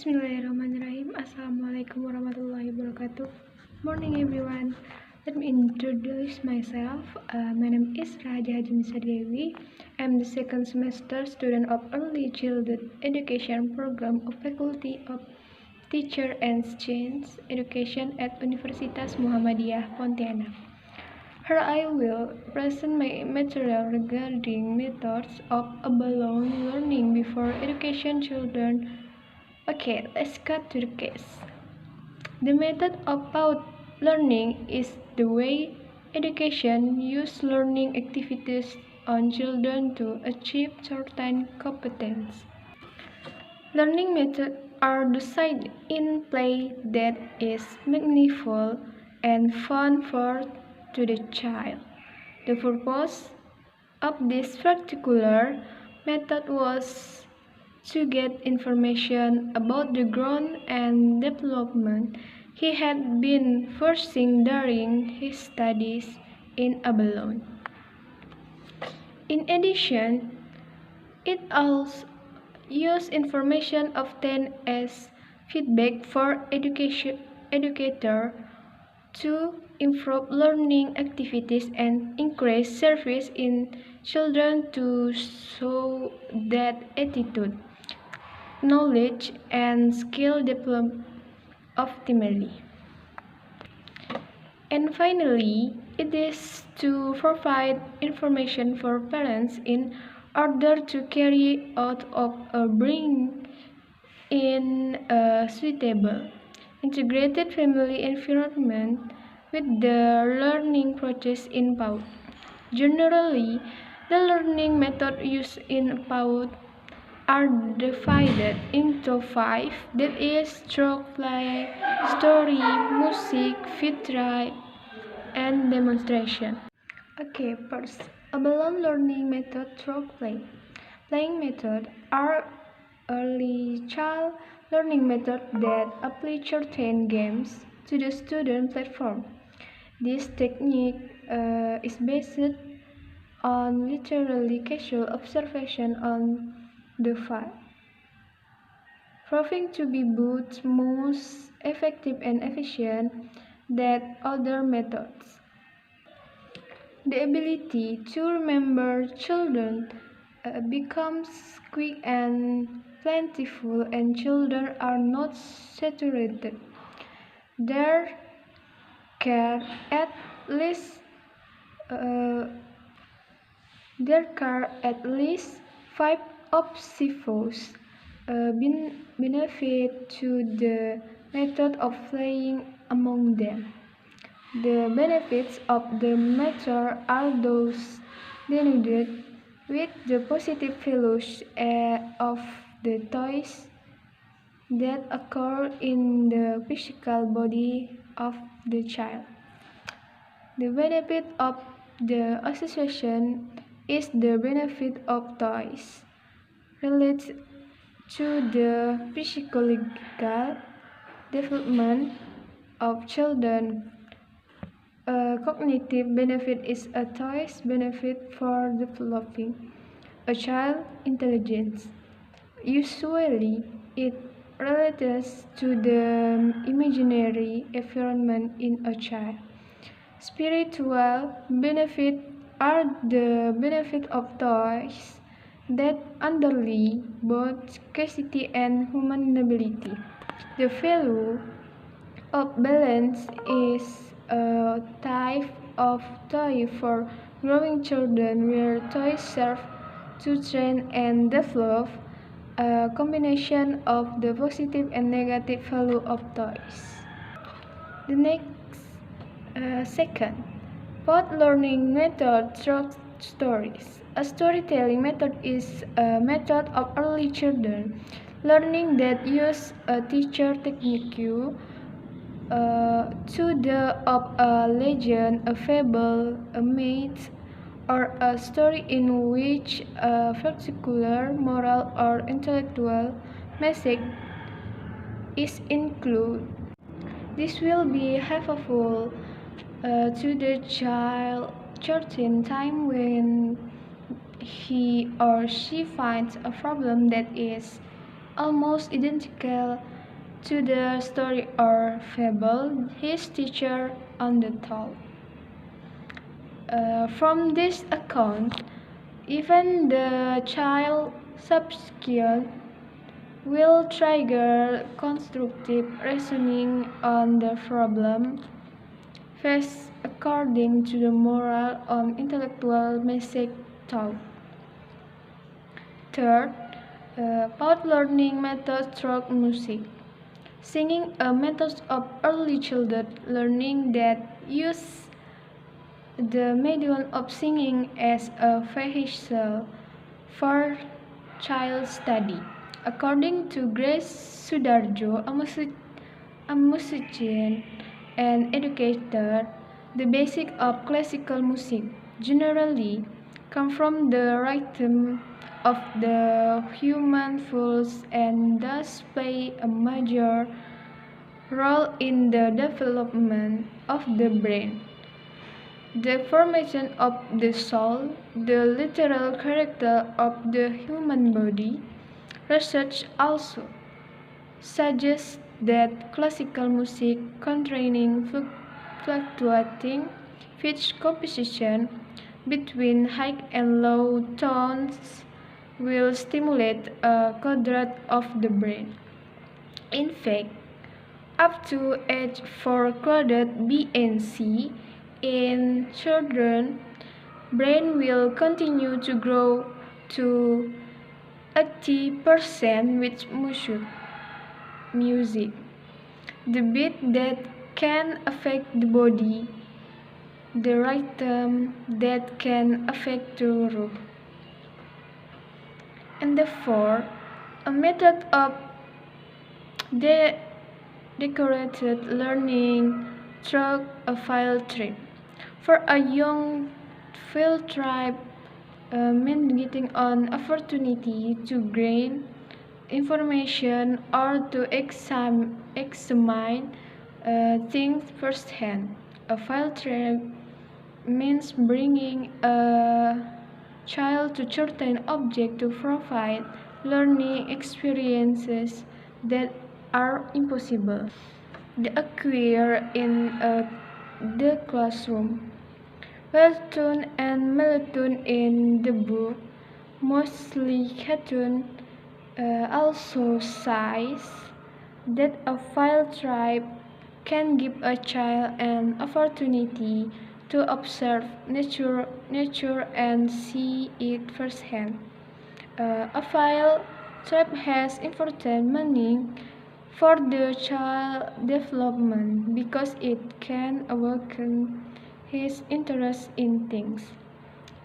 Bismillahirrahmanirrahim. Assalamualaikum warahmatullahi wabarakatuh. Morning everyone. Let me introduce myself. My name is Rahaja Hajimi Dewi. I'm the second semester student of Early Childhood Education Program of Faculty of Teacher and Science Education at Universitas Muhammadiyah Pontianak. Here I will present my material regarding methods of abalone learning before education children. Okay, let's cut to the case. The method of PAUD learning is the way education uses learning activities on children to achieve certain competence. Learning methods are designed in play that is meaningful and fun to the child. The purpose of this particular method was to get information about the growth and development he had been pursuing during his studies in Abalone. In addition, it also used information obtained as feedback for educator to improve learning activities and increase service in children to show that attitude, knowledge, and skill develop optimally. And finally, it is to provide information for parents in order to carry out of a bring in a suitable, integrated family environment with the learning process in PAUD. Generally, the learning method used in PAUD are divided into 5, that is stroke play, story, music, field and demonstration. Okay, first, a balloon learning method, stroke play. Playing method are early child learning method that apply certain games to the student platform. This technique is based on literally casual observation on the field, proving to be both most effective and efficient than other methods. The ability to remember children becomes quick and plentiful, and children are not saturated. There are at least uh, five observers benefit to the method of playing among them. The benefits of the method are those denoted with the positive values of the toys that occur in the physical body of the child. The benefit of the association is the benefit of toys related to the physiological development of children. A cognitive benefit is a toy's benefit for developing a child's intelligence. Usually, it relates to the imaginary environment in a child. Spiritual benefits are the benefit of toys that underlie both scarcity and humanability. The value of balance is a type of toy for growing children where toys serve to train and develop a combination of the positive and negative value of toys. The next second, both learning method through stories. A storytelling method is a method of early children learning that uses a teacher technique to the of a legend, a fable, a myth, or a story in which a particular moral or intellectual message is included. This will be helpful to the child certain time when he or she finds a problem that is almost identical to the story or fable his teacher on the told. From this account, even the child subsequent will trigger constructive reasoning on the problem faced according to the moral or intellectual message taught. Third, about learning methods through music. Singing a method of early childhood learning that use the medium of singing as a vehicle for child study. According to Grace Sudarjo, a musician and educator, the basic of classical music generally come from the rhythm of the human pulse and thus play a major role in the development of the brain, the formation of the soul, the literal character of the human body. Research also suggests that classical music containing fluctuating pitch composition between high and low tones will stimulate a quadrant of the brain. In fact, up to age 4 quadrant B and C in children, brain will continue to grow to 80% with music. The beat that can affect the body, the rhythm that can affect the ruh. And therefore, a method of decorated learning through a field trip. For a young field trip, means getting an opportunity to gain information or to examine things firsthand. A field trip means bringing a child to certain object to provide learning experiences that are impossible to acquire in the classroom. Wellstone and Melton in the book mostly cartoon also says that a field trip can give a child an opportunity to observe nature and see it firsthand. A field trip has important meaning for the child development because it can awaken his interest in things,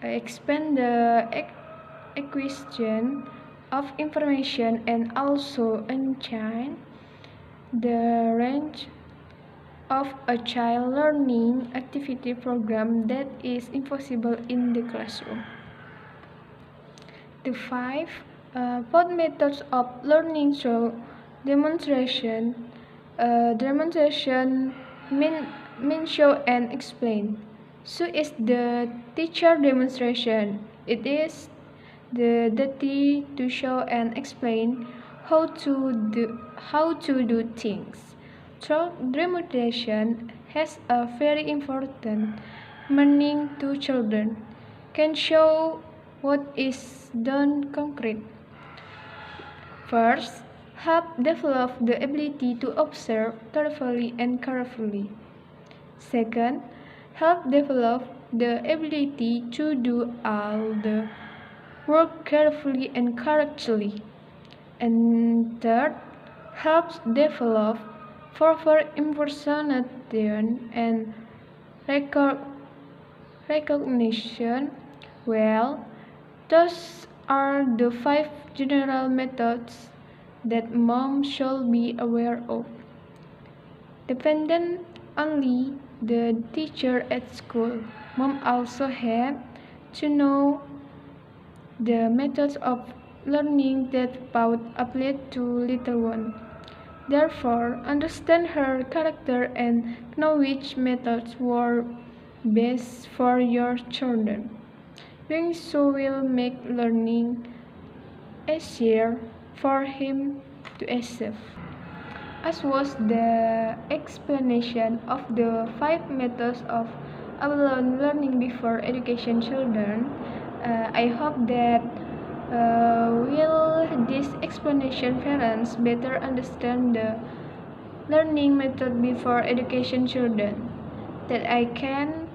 expand the acquisition of information, and also enhance the range of a child learning activity program that is impossible in the classroom. The five both methods of learning through demonstration. Demonstration means show and explain. So is the teacher demonstration. It is the duty to show and explain how to do things. So demonstration has a very important meaning to children. Can show what is done concrete. First, help develop the ability to observe thoroughly and carefully. Second, help develop the ability to do all the work carefully and correctly. And third, helps develop further impersonation and recognition. Well, those are the five general methods that mom should be aware of. Dependent only the teacher at school, mom also had to know the methods of learning that both apply to little one. Therefore, understand her character and know which methods were best for your children. Doing so will make learning easier for him to accept. as was the explanation of the 5 methods of alone learning before education children. I hope that will this explanation parents better understand the learning method before education children, that I can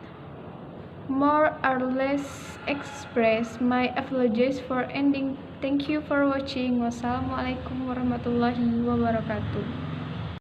more or less express my apologies for ending. Thank you for watching. Wassalamualaikum warahmatullahi wabarakatuh.